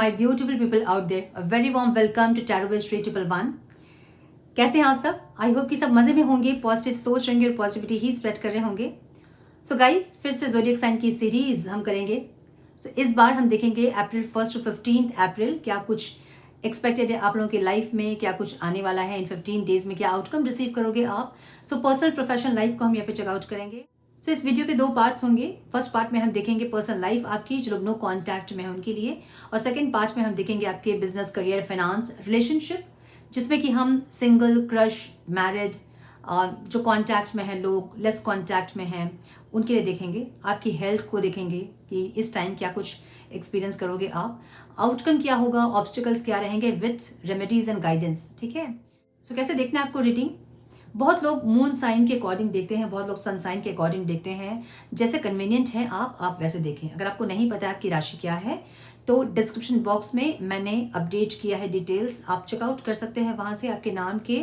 my beautiful people out there, a very warm welcome to Tarot Wiz 3111। कैसे हैं आप सब? आई होप कि सब मज़े में होंगे, पॉजिटिव सोच रहेंगे और पॉजिटिविटी ही स्प्रेड कर रहे होंगे। सो गाइस, फिर से ज़ोडिएक साइन की सीरीज़ हम करेंगे। सो इस बार हम देखेंगे अप्रैल 1 to 15 अप्रैल क्या कुछ एक्सपेक्टेड है आप लोगों की लाइफ में, क्या कुछ आने वाला है इन 15 डेज में, क्या आउटकम रिसीव करोगे आप। सो पर्सनल प्रोफेशनल लाइफ को हम यहाँ पे चेकआउट करेंगे। सो इस वीडियो के 2 पार्ट्स होंगे। फर्स्ट पार्ट में हम देखेंगे पर्सनल लाइफ आपकी, जो लोग नो कॉन्टैक्ट में है उनके लिए, और सेकंड पार्ट में हम देखेंगे आपके बिजनेस, करियर, फाइनेंस, रिलेशनशिप, जिसमें कि हम सिंगल, क्रश, मैरिड, जो कॉन्टैक्ट में है लोग, लेस कॉन्टैक्ट में हैं, उनके लिए देखेंगे। आपकी हेल्थ को देखेंगे कि इस टाइम क्या कुछ एक्सपीरियंस करोगे आप, आउटकम क्या होगा, ऑब्स्टिकल्स क्या रहेंगे, विथ रेमेडीज एंड गाइडेंस। ठीक है। सो कैसे देखना है आपको रीडिंग? बहुत लोग मून साइन के अकॉर्डिंग देखते हैं, बहुत लोग सन साइन के अकॉर्डिंग देखते हैं। जैसे कन्वीनियंट है आप वैसे देखें। अगर आपको नहीं पता आपकी राशि क्या है तो डिस्क्रिप्शन बॉक्स में मैंने अपडेट किया है डिटेल्स, आप चेकआउट कर सकते हैं वहाँ से, आपके नाम के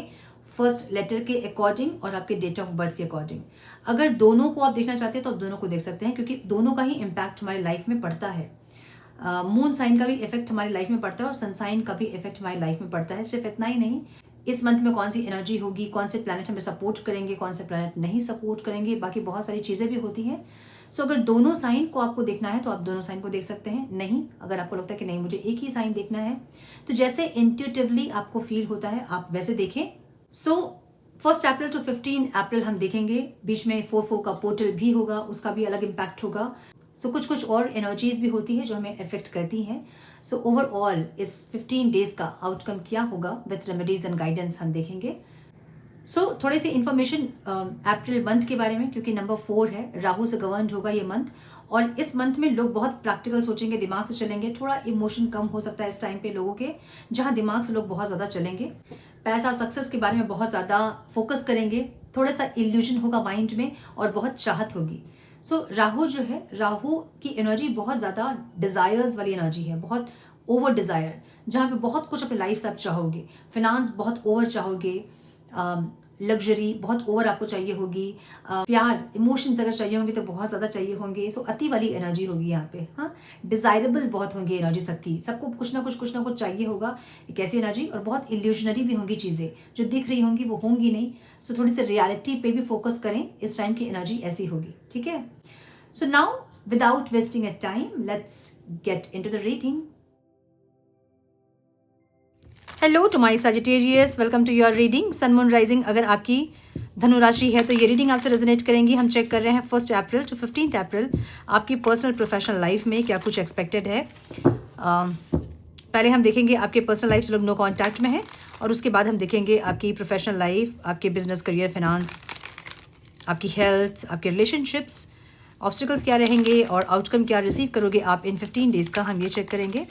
फर्स्ट लेटर के अकॉर्डिंग और आपके डेट ऑफ बर्थ के अकॉर्डिंग। अगर दोनों को आप देखना चाहते हैं तो आप दोनों को देख सकते हैं, क्योंकि दोनों का ही इम्पैक्ट हमारी लाइफ में पड़ता है। मून साइन का भी इफेक्ट हमारी लाइफ में पड़ता है और सन साइन का भी इफेक्ट हमारी लाइफ में पड़ता है। सिर्फ इतना ही नहीं, इस मंथ में कौन सी एनर्जी होगी, कौन से प्लैनेट हमें सपोर्ट करेंगे, कौन से प्लैनेट नहीं सपोर्ट करेंगे, बाकी बहुत सारी चीज़ें भी होती हैं। सो अगर दोनों साइन को आपको देखना है तो आप दोनों साइन को देख सकते हैं। नहीं, अगर आपको लगता है कि नहीं मुझे एक ही साइन देखना है, तो जैसे इंट्यूटिवली आपको फील होता है आप वैसे देखें। सो 1 अप्रैल to 15 अप्रैल हम देखेंगे। बीच में 4-4 का पोर्टल भी होगा, उसका भी अलग इम्पैक्ट होगा। सो कुछ और एनर्जीज भी होती है जो हमें अफेक्ट करती हैं। सो ओवरऑल इस 15 डेज का आउटकम क्या होगा विथ रेमेडीज एंड गाइडेंस हम देखेंगे। सो थोड़ी सी इन्फॉर्मेशन अप्रैल मंथ के बारे में, क्योंकि नंबर 4 है, राहु से गवर्न होगा ये मंथ, और इस मंथ में लोग बहुत प्रैक्टिकल सोचेंगे, दिमाग से चलेंगे। थोड़ा इमोशन कम हो सकता है इस टाइम पे लोगों के, जहाँ दिमाग से लोग बहुत ज़्यादा चलेंगे। पैसा, सक्सेस के बारे में बहुत ज़्यादा फोकस करेंगे, थोड़ा सा इल्यूजन होगा माइंड में और बहुत चाहत होगी। सो राहु जो है, राहु की एनर्जी बहुत ज़्यादा डिज़ायर्स वाली एनर्जी है, बहुत ओवर डिज़ायर, जहाँ पे बहुत कुछ अपने लाइफ से आप चाहोगे। फिनांस बहुत ओवर चाहोगे, लग्जरी बहुत ओवर आपको चाहिए होगी, प्यार, इमोशंस अगर चाहिए होंगे तो बहुत ज़्यादा चाहिए होंगे। सो अति वाली एनर्जी होगी यहाँ पे। हाँ, डिज़ायरेबल बहुत होंगी एनर्जी सबकी, सबको कुछ ना कुछ चाहिए होगा, एक ऐसी एनर्जी। और बहुत इल्यूजनरी भी होंगी चीज़ें, जो दिख रही होंगी वो होंगी नहीं। सो थोड़ी सी रियलिटी पे भी फोकस करें, इस टाइम की एनर्जी ऐसी होगी। ठीक है। So now without wasting a time, let's get into the reading. Hello to my Sagittarius, welcome to your reading. Sun moon rising अगर आपकी धनु राशि है तो ये रीडिंग आपसे रेजोनेट करेंगी। हम चेक कर रहे हैं 1 अप्रैल to 15 अप्रैल आपकी पर्सनल प्रोफेशनल लाइफ में क्या कुछ एक्सपेक्टेड है। पहले हम देखेंगे आपके पर्सनल लाइफ से लोग नो कॉन्टैक्ट में है, और उसके बाद हम देखेंगे आपकी प्रोफेशनल लाइफ, आपके बिजनेस, करियर, फाइनेंस, आपकी हेल्थ, आपके रिलेशनशिप्स, ऑब्स्टिकल्स क्या रहेंगे और आउटकम क्या रिसीव करोगे आप इन 15 डेज का, हम ये चेक करेंगे।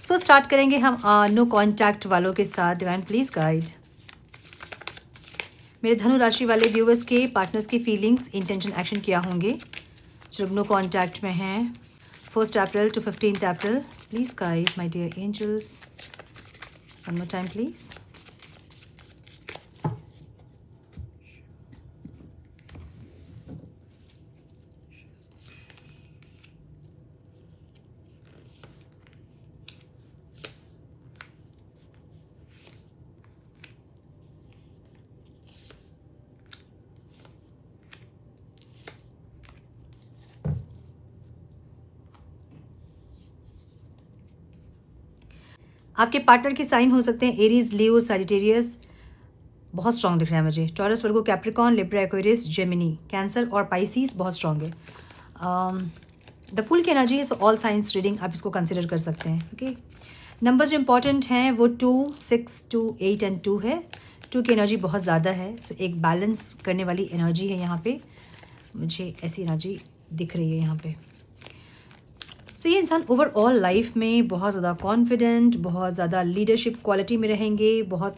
सो स्टार्ट करेंगे हम नो कॉन्टैक्ट वालों के साथ। डिवाइन प्लीज गाइड मेरे धनु राशि वाले व्यूअर्स के, पार्टनर्स की फीलिंग्स, इंटेंशन, एक्शन क्या होंगे जो नो कॉन्टैक्ट में हैं 1 अप्रैल to 15 अप्रैल। Please guide my dear angels, one more time please. आपके पार्टनर के साइन हो सकते हैं एरीज, लियो, सैजिटेरियस, बहुत स्ट्रॉन्ग दिख रहा है मुझे। Taurus, Virgo, Capricorn, Libra, Aquarius, Gemini, Cancer और पाइसिस बहुत स्ट्रॉन्ग है। द फुल की एनर्जी है, सो ऑल साइंस रीडिंग आप इसको कंसिडर कर सकते हैं। ओके, नंबर्स जो इंपॉर्टेंट हैं वो 2, 6, 2, 8 एंड 2 है। 2 की एनर्जी बहुत ज़्यादा है, सो एक बैलेंस करने वाली एनर्जी है यहाँ पे, मुझे ऐसी एनर्जी दिख रही है यहाँ पे। सो ये इंसान ओवरऑल लाइफ में बहुत ज़्यादा कॉन्फिडेंट, बहुत ज़्यादा लीडरशिप क्वालिटी में रहेंगे, बहुत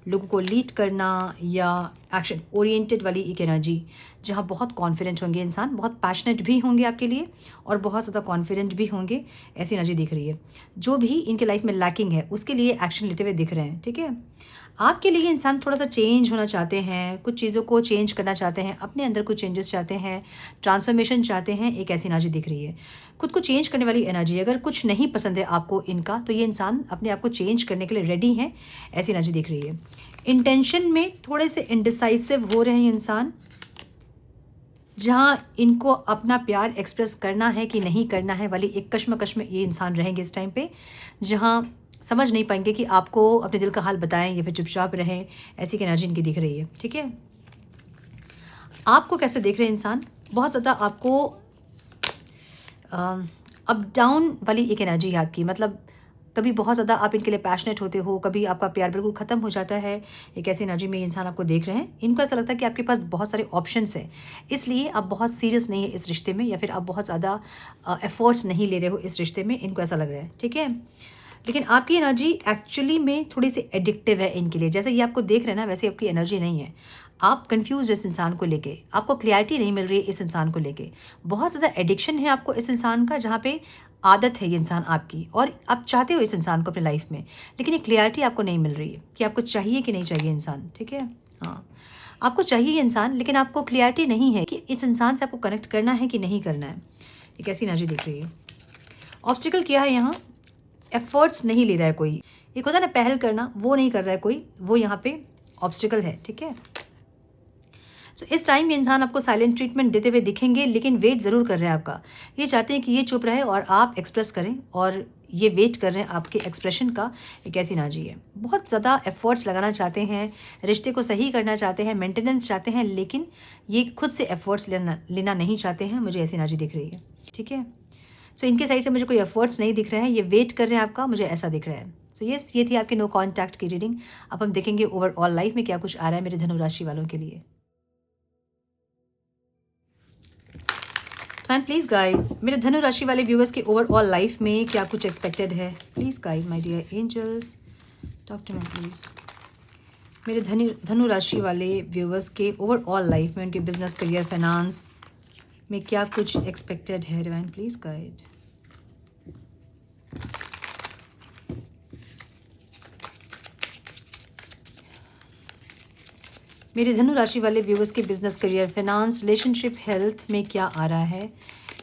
लोगों को लीड करना या एक्शन ओरिएंटेड वाली एक एनर्जी, जहाँ बहुत कॉन्फिडेंट होंगे इंसान, बहुत पैशनेट भी होंगे आपके लिए और बहुत ज़्यादा कॉन्फिडेंट भी होंगे, ऐसी एनर्जी दिख रही है। जो भी इनके लाइफ में लैकिंग है उसके लिए एक्शन लेते हुए दिख रहे हैं, ठीक है। आपके लिए इंसान थोड़ा सा चेंज होना चाहते हैं, कुछ चीज़ों को चेंज करना चाहते हैं, अपने अंदर कुछ चेंजेस चाहते हैं, ट्रांसफॉर्मेशन चाहते हैं, एक ऐसी एनर्जी दिख रही है। खुद को चेंज करने वाली एनर्जी, अगर कुछ नहीं पसंद है आपको इनका, तो ये इंसान अपने आप को चेंज करने के लिए रेडी हैं, ऐसी एनर्जी दिख रही है। इंटेंशन में थोड़े से इनडिसाइसिव हो रहे हैं इंसान, जहाँ इनको अपना प्यार एक्सप्रेस करना है कि नहीं करना है वाली एक कश्मकश में ये इंसान रहेंगे इस टाइम पे, जहाँ समझ नहीं पाएंगे कि आपको अपने दिल का हाल बताएं या फिर चुपचाप रहें, ऐसी की एनर्जी इनकी दिख रही है, ठीक है। आपको कैसे देख रहे हैं इंसान, बहुत ज़्यादा आपको अप डाउन वाली एक एनर्जी है आपकी, मतलब कभी बहुत ज़्यादा आप इनके लिए पैशनेट होते हो, कभी आपका प्यार बिल्कुल ख़त्म हो जाता है। एक ऐसी एनर्जी में ये इंसान आपको देख रहे हैं। इनको ऐसा लगता है कि आपके पास बहुत सारे ऑप्शंस हैं, इसलिए आप बहुत सीरियस नहीं है इस रिश्ते में, या फिर आप बहुत ज़्यादा एफर्ट्स नहीं ले रहे हो इस रिश्ते में, इनको ऐसा लग रहा है, ठीक है। लेकिन आपकी एनर्जी एक्चुअली में थोड़ी सी एडिक्टिव है इनके लिए। जैसे ये आपको देख रहे हैं ना, वैसे आपकी एनर्जी नहीं है। आप कंफ्यूज इस इंसान को लेके, आपको क्लैरिटी नहीं मिल रही है इस इंसान को लेके। बहुत ज़्यादा एडिक्शन है आपको इस इंसान का, जहाँ पे आदत है ये इंसान आपकी और आप चाहते हो इस इंसान को अपनी लाइफ में, लेकिन ये क्लैरिटी आपको नहीं मिल रही है कि आपको चाहिए कि नहीं चाहिए इंसान, ठीक है। हाँ, आपको चाहिए ये इंसान, लेकिन आपको क्लैरिटी नहीं है कि इस इंसान से आपको कनेक्ट करना है कि नहीं करना है। एक ऐसी एनर्जी दिख रही है। ऑब्स्टिकल क्या है यहाँ, एफर्ट्स नहीं ले रहा है कोई। एक होता है ना पहल करना, वो नहीं कर रहा है कोई, वो यहाँ पे ऑब्स्टिकल है, ठीक है। सो इस टाइम ये इंसान आपको साइलेंट ट्रीटमेंट देते हुए दिखेंगे, लेकिन वेट ज़रूर कर रहे हैं आपका। ये चाहते हैं कि ये चुप रहे और आप एक्सप्रेस करें, और ये वेट कर रहे हैं आपके एक्सप्रेशन का। एक ऐसी एनर्जी है, बहुत ज़्यादा एफर्ट्स लगाना चाहते हैं, रिश्ते को सही करना चाहते हैं, मेंटेनेंस चाहते हैं, लेकिन ये खुद से एफर्ट्स लेना नहीं चाहते हैं। मुझे ऐसी एनर्जी दिख रही है, ठीक है। सो इनके साइड से मुझे कोई एफर्ट्स नहीं दिख रहे हैं, ये वेट कर रहे हैं आपका, मुझे ऐसा दिख रहा है। सो यस, ये थी आपके नो कॉन्टैक्ट की रीडिंग। अब हम देखेंगे ओवरऑल लाइफ में क्या कुछ आ रहा है मेरे धनु राशि वालों के लिए। एंड प्लीज़ गाइड मेरे धनु राशि वाले व्यूअर्स के ओवरऑल लाइफ में क्या कुछ एक्सपेक्टेड है। Please guide my dear angels, talk to me please. मेरे धनु राशि वाले व्यूअर्स के ओवरऑल लाइफ में, उनके बिजनेस, करियर, फाइनेंस में क्या कुछ एक्सपेक्टेड है। Divine please guide. मेरे धनु राशि वाले व्यूअर्स के business, career, finance, relationship, health में क्या आ रहा है,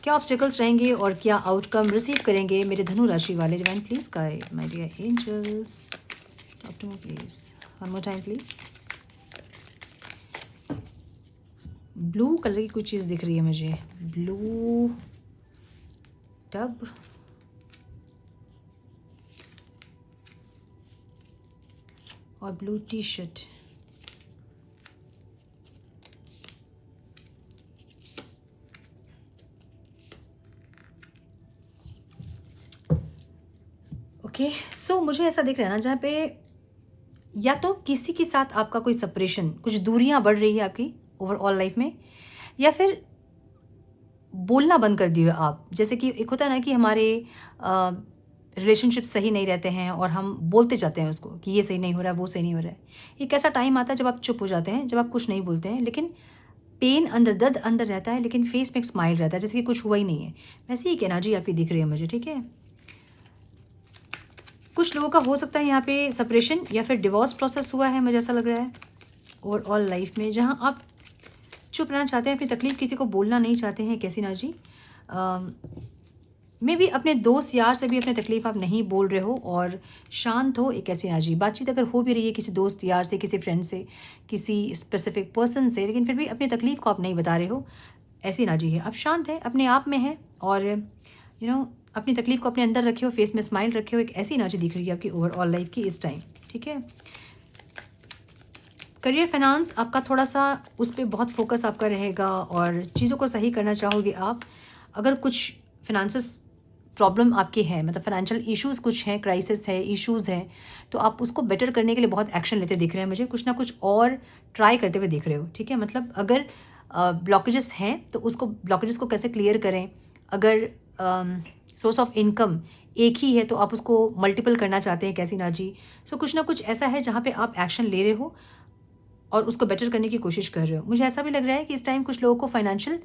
क्या ऑब्स्टेकल्स रहेंगे और क्या आउटकम रिसीव करेंगे मेरे धनु राशि वाले। Divine please guide my dear angels, talk to me please, one more time please. Blue colour की कुछ चीज़ दिख रही है मुझे, ब्लू टब और blue T shirt. Okay, so मुझे ऐसा दिख रहा है ना, जहाँ पे या तो किसी के साथ आपका कोई सेपरेशन, कुछ दूरियां बढ़ रही है आपकी ओवरऑल लाइफ में, या फिर बोलना बंद कर दिए आप। जैसे कि एक होता है ना कि हमारे रिलेशनशिप सही नहीं रहते हैं और हम बोलते जाते हैं उसको कि ये सही नहीं हो रहा है, वो सही नहीं हो रहा है। एक ऐसा टाइम आता है जब आप चुप हो जाते हैं, जब आप कुछ नहीं बोलते हैं, लेकिन पेन अंदर, दर्द अंदर रहता है, लेकिन फेस में एक स्माइल रहता है, जैसे कि कुछ हुआ ही नहीं है। वैसे ही एक एनर्जी आपकी दिख रही है मुझे, ठीक है। कुछ लोगों का हो सकता है यहाँ पे सेपरेशन या फिर डिवोर्स प्रोसेस हुआ है, मुझे ऐसा लग रहा है ओवरऑल लाइफ में, जहाँ आप चुप रहना चाहते हैं, अपनी तकलीफ किसी को बोलना नहीं चाहते हैं। कैसी एनर्जी, मे भी अपने दोस्त यार से भी अपनी तकलीफ आप नहीं बोल रहे हो और शांत हो। एक ऐसी एनर्जी, बातचीत अगर हो भी रही है किसी दोस्त यार से, किसी फ्रेंड से, किसी स्पेसिफिक पर्सन से, लेकिन फिर भी अपनी तकलीफ को आप नहीं बता रहे हो, ऐसी एनर्जी है। आप शांत है, अपने आप में है और अपनी तकलीफ को अपने अंदर रखे हो, फेस में स्माइल रखे हो। एक ऐसी एनर्जी दिख रही है आपकी ओवरऑल लाइफ की इस टाइम, ठीक है। करियर, फाइनेंस आपका थोड़ा सा उस पर बहुत फोकस आपका रहेगा और चीज़ों को सही करना चाहोगे आप। अगर कुछ फाइनेंस प्रॉब्लम आपकी है, मतलब फाइनेंशियल इश्यूज़ कुछ हैं, क्राइसिस है, इश्यूज़ हैं, तो आप उसको बेटर करने के लिए बहुत एक्शन लेते दिख रहे हैं मुझे, कुछ ना कुछ और ट्राई करते हुए दिख रहे हो, ठीक है। मतलब अगर ब्लॉकेजेस हैं तो उसको, ब्लॉकेजेस को कैसे क्लियर करें। अगर सोर्स ऑफ इनकम एक ही है तो आप उसको मल्टीपल करना चाहते हैं कैसी एनर्जी। सो कुछ ना कुछ ऐसा है जहाँ पे आप एक्शन ले रहे हो और उसको बेटर करने की कोशिश कर रहे हो। मुझे ऐसा भी लग रहा है कि इस टाइम कुछ लोगों को फाइनेंशियल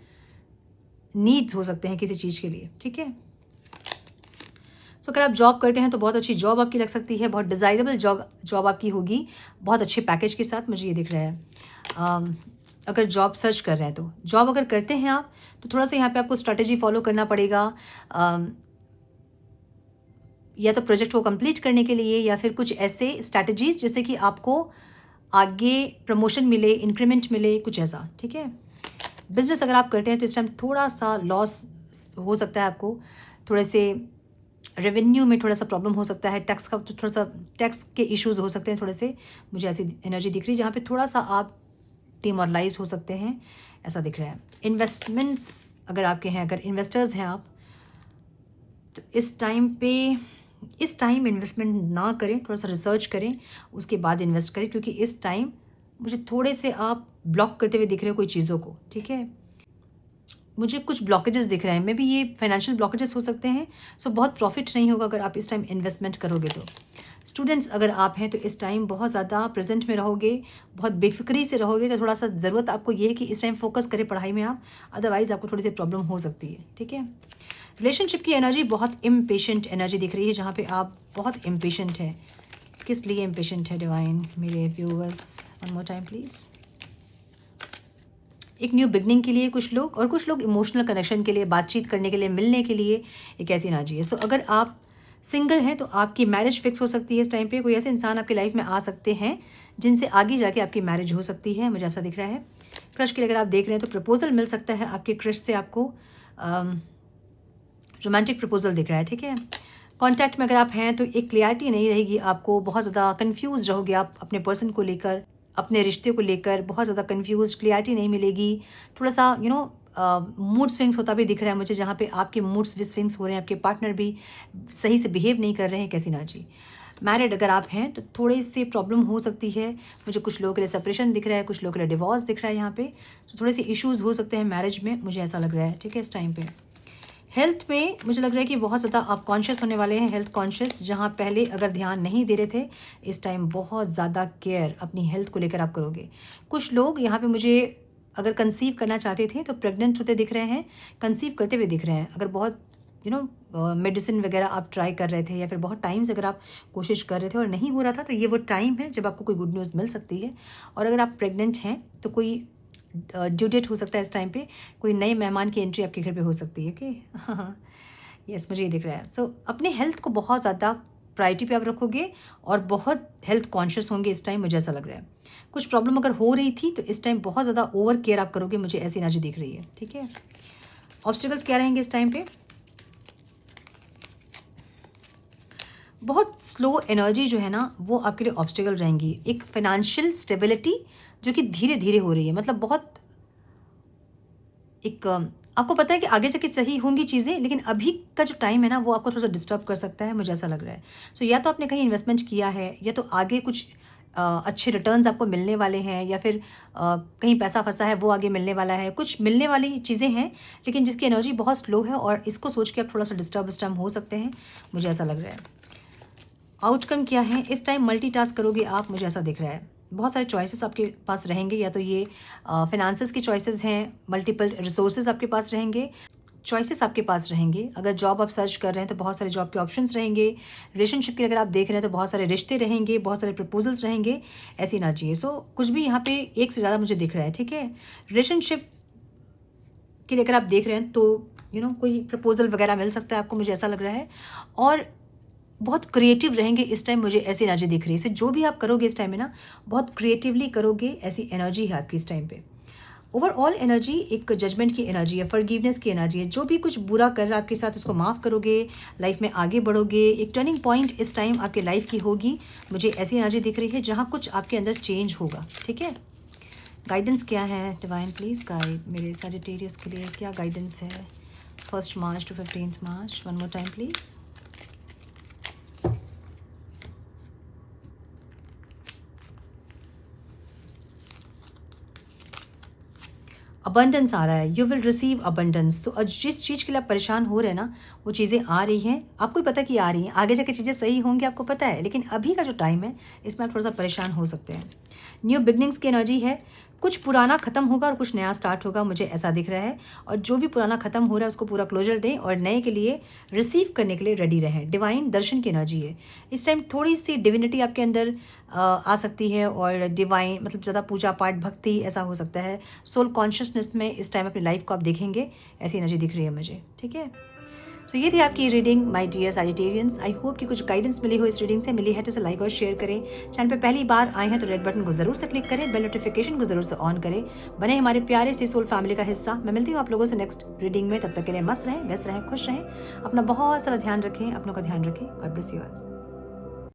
नीड्स हो सकते हैं किसी चीज़ के लिए, ठीक है। सो अगर आप जॉब करते हैं तो बहुत अच्छी जॉब आपकी लग सकती है, बहुत डिज़ायरेबल जॉब आपकी होगी, बहुत अच्छे पैकेज के साथ, मुझे ये दिख रहा है। अगर जॉब सर्च कर रहे हैं तो जॉब अगर करते हैं आप तो थोड़ा सा यहाँ पे आपको स्ट्रैटेजी फॉलो करना पड़ेगा, या तो प्रोजेक्ट को कंप्लीट करने के लिए या फिर कुछ ऐसे स्ट्रैटेजीज जिससे कि आपको आगे प्रमोशन मिले, इंक्रीमेंट मिले, कुछ ऐसा, ठीक है। बिजनेस अगर आप करते हैं तो इस टाइम थोड़ा सा लॉस हो सकता है आपको, थोड़े से रेवेन्यू में थोड़ा सा प्रॉब्लम हो सकता है, टैक्स का तो थोड़ा सा टैक्स के इश्यूज हो सकते हैं थोड़े से, मुझे ऐसी एनर्जी दिख रही है जहाँ पे थोड़ा सा आप डिमोरलाइज हो सकते हैं, ऐसा दिख रहा है। इन्वेस्टमेंट्स अगर आपके हैं, अगर इन्वेस्टर्स हैं आप, तो इस टाइम इन्वेस्टमेंट ना करें, थोड़ा सा रिसर्च करें उसके बाद इन्वेस्ट करें, क्योंकि इस टाइम मुझे थोड़े से आप ब्लॉक करते हुए दिख रहे हो कोई चीज़ों को, ठीक है। मुझे कुछ ब्लॉकेजेस दिख रहे हैं, मे बी ये फाइनेंशियल ब्लॉकेजेस हो सकते हैं। सो बहुत प्रॉफिट नहीं होगा अगर आप इस टाइम इन्वेस्टमेंट करोगे तो। स्टूडेंट्स अगर आप हैं तो इस टाइम बहुत ज़्यादा प्रेजेंट में रहोगे, बहुत बेफिक्री से रहोगे, तो थोड़ा सा ज़रूरत आपको ये है कि इस टाइम फोकस करें पढ़ाई में आप, अदरवाइज़ आपको थोड़ी सी प्रॉब्लम हो सकती है, ठीक है। रिलेशनशिप की एनर्जी बहुत इम्पेशेंट एनर्जी दिख रही है, जहाँ पे आप बहुत इम्पेशेंट है। किस लिए इम्पेशेंट है डिवाइन मेरे viewers, one more time please. एक न्यू बिगनिंग के लिए कुछ लोग, और कुछ लोग इमोशनल कनेक्शन के लिए, बातचीत करने के लिए, मिलने के लिए एक ऐसी एनर्जी है। सो अगर आप सिंगल हैं तो आपकी मैरिज फिक्स हो सकती है इस टाइम पे। कोई ऐसे इंसान आपकी लाइफ में आ सकते हैं जिनसे आगे जाके आपकी मैरिज हो सकती है, मुझे ऐसा दिख रहा है। क्रश के लिए अगर आप देख रहे हैं तो प्रपोजल मिल सकता है आपके क्रश से आपको, रोमांटिक प्रपोजल दिख रहा है, ठीक है। कॉन्टैक्ट में अगर आप हैं तो एक क्लियरिटी नहीं रहेगी आपको, बहुत ज़्यादा कन्फ्यूज़ रहोगे आप अपने पर्सन को लेकर, अपने रिश्ते को लेकर बहुत ज़्यादा कन्फ्यूज़, क्लियरिटी नहीं मिलेगी। थोड़ा सा मूड स्विंग्स होता भी दिख रहा है मुझे, जहाँ पे आपके मूड्स भी स्विंग्स हो रहे हैं, आपके पार्टनर भी सही से बिहेव नहीं कर रहे हैं, कैसी ना जी। मैरिड अगर आप हैं तो थोड़ी सी प्रॉब्लम हो सकती है, मुझे कुछ लोगों के लिए सेपरेशन दिख रहा है, कुछ लोगों के लिए डिवोर्स दिख रहा है यहाँ पे। तो थोड़े से इश्यूज़ हो सकते हैं मैरिज में, मुझे ऐसा लग रहा है, ठीक है। इस टाइम पे हेल्थ में मुझे लग रहा है कि बहुत ज़्यादा आप कॉन्शियस होने वाले हैं, हेल्थ कॉन्शियस, जहाँ पहले अगर ध्यान नहीं दे रहे थे, इस टाइम बहुत ज़्यादा केयर अपनी हेल्थ को लेकर आप करोगे। कुछ लोग यहाँ पे मुझे अगर कंसीव करना चाहते थे तो प्रेग्नेंट होते दिख रहे हैं, कंसीव करते हुए दिख रहे हैं। अगर बहुत मेडिसिन वगैरह आप ट्राई कर रहे थे, या फिर बहुत टाइम से अगर आप कोशिश कर रहे थे और नहीं हो रहा था, तो ये वो टाइम है जब आपको कोई गुड न्यूज़ मिल सकती है। और अगर आप प्रेग्नेंट हैं तो कोई ड्यू डेट हो सकता है इस टाइम पे, कोई नए मेहमान की एंट्री आपके घर पे हो सकती है, ओके। यस, मुझे ये दिख रहा है। सो अपने हेल्थ को बहुत ज़्यादा प्रायोरिटी पे आप रखोगे और बहुत हेल्थ कॉन्शियस होंगे इस टाइम, मुझे ऐसा लग रहा है। कुछ प्रॉब्लम अगर हो रही थी तो इस टाइम बहुत ज़्यादा ओवर केयर आप करोगे, मुझे ऐसी एनर्जी दिख रही है, ठीक है। ऑब्स्टिकल्स क्या रहेंगे इस टाइम पे? बहुत स्लो एनर्जी जो है ना वो आपके लिए ऑब्स्टिकल रहेंगी। एक फाइनेंशियल स्टेबिलिटी जो कि धीरे धीरे हो रही है, मतलब बहुत एक आपको पता है कि आगे जाके सही होंगी चीज़ें, लेकिन अभी का जो टाइम है ना वो आपको थोड़ा सा डिस्टर्ब कर सकता है, मुझे ऐसा लग रहा है। सो या तो आपने कहीं इन्वेस्टमेंट किया है, या तो आगे कुछ अच्छे रिटर्न्स आपको मिलने वाले हैं, या फिर कहीं पैसा फंसा है वो आगे मिलने वाला है। कुछ मिलने वाली चीज़ें हैं लेकिन जिसकी एनर्जी बहुत स्लो है, और इसको सोच के आप थोड़ा सा डिस्टर्ब हो सकते हैं, मुझे ऐसा लग रहा है। आउटकम क्या है इस टाइम? मल्टीटास्क करोगे आप, मुझे ऐसा दिख रहा है। बहुत सारे चॉइसेस आपके पास रहेंगे, या तो ये फिनांसेस की चॉइसेस हैं, मल्टीपल रिसोर्सेज आपके पास रहेंगे, चॉइसेस आपके पास रहेंगे। अगर जॉब आप सर्च कर रहे हैं तो बहुत सारे जॉब के ऑप्शंस रहेंगे। रिलेशनशिप के अगर आप देख रहे हैं तो बहुत सारे रिश्ते रहेंगे, बहुत सारे प्रपोजल्स रहेंगे, ऐसी ना चाहिए। सो कुछ भी यहाँ पे एक से ज़्यादा मुझे दिख रहा है, ठीक है। रिलेशनशिप के लिए अगर आप देख रहे हैं तो कोई प्रपोजल वगैरह मिल सकता है आपको, मुझे ऐसा लग रहा है। और बहुत क्रिएटिव रहेंगे इस टाइम, मुझे ऐसी एनर्जी दिख रही है। जो भी आप करोगे इस टाइम में ना बहुत क्रिएटिवली करोगे, ऐसी एनर्जी है आपकी इस टाइम पे। ओवरऑल एनर्जी एक जजमेंट की एनर्जी है, फॉरगिवनेस की एनर्जी है। जो भी कुछ बुरा कर रहा है आपके साथ उसको माफ़ करोगे, लाइफ में आगे बढ़ोगे। एक टर्निंग पॉइंट इस टाइम आपके लाइफ की होगी, मुझे ऐसी एनर्जी दिख रही है जहाँ कुछ आपके अंदर चेंज होगा, ठीक है। गाइडेंस क्या है डिवाइन प्लीज़ गाइड मेरे सजिटेरियस के लिए, क्या गाइडेंस है 1 मार्च to 15 मार्च? One more time please. Abundance आ रहा है, यू विल रिसीव अबंडेंस। तो जिस चीज़ के लिए आप परेशान हो रहे हैं ना, वो चीज़ें आ रही हैं, आपको भी पता कि आ रही हैं, आगे जाके चीज़ें सही होंगी आपको पता है, लेकिन अभी का जो टाइम है इसमें आप थोड़ा सा परेशान हो सकते हैं। न्यू बिगनिंग्स की एनर्जी है, कुछ पुराना खत्म होगा और कुछ नया स्टार्ट होगा, मुझे ऐसा दिख रहा है। और जो भी पुराना खत्म हो रहा है उसको पूरा क्लोजर दें और नए के लिए रिसीव करने के लिए रेडी रहें। डिवाइन दर्शन की एनर्जी है इस टाइम, थोड़ी सी डिविनिटी आपके अंदर आ सकती है और डिवाइन मतलब ज़्यादा पूजा पाठ भक्ति ऐसा हो सकता है। सोल कॉन्शियसनेस में इस टाइम अपनी लाइफ को आप देखेंगे, ऐसी एनर्जी दिख रही है मुझे, ठीक है। तो ये थी आपकी reading my dear Sagittarians. I hope कि कुछ गाइडेंस मिली हो इस रीडिंग से। मिली है तो इसे लाइक और शेयर करें। चैनल पे पहली बार आए हैं तो रेड बटन को जरूर से क्लिक करें, बेल नोटिफिकेशन को जरूर से ऑन करें, बने हमारे प्यारे सी सोल फैमिली का हिस्सा। मैं मिलती हूँ आप लोगों से नेक्स्ट रीडिंग में, तब तक के लिए मस्त रहें, व्यस्त रहें, खुश रहें, अपना बहुत सारा ध्यान रखें, अपनों का ध्यान रखें। God bless you all.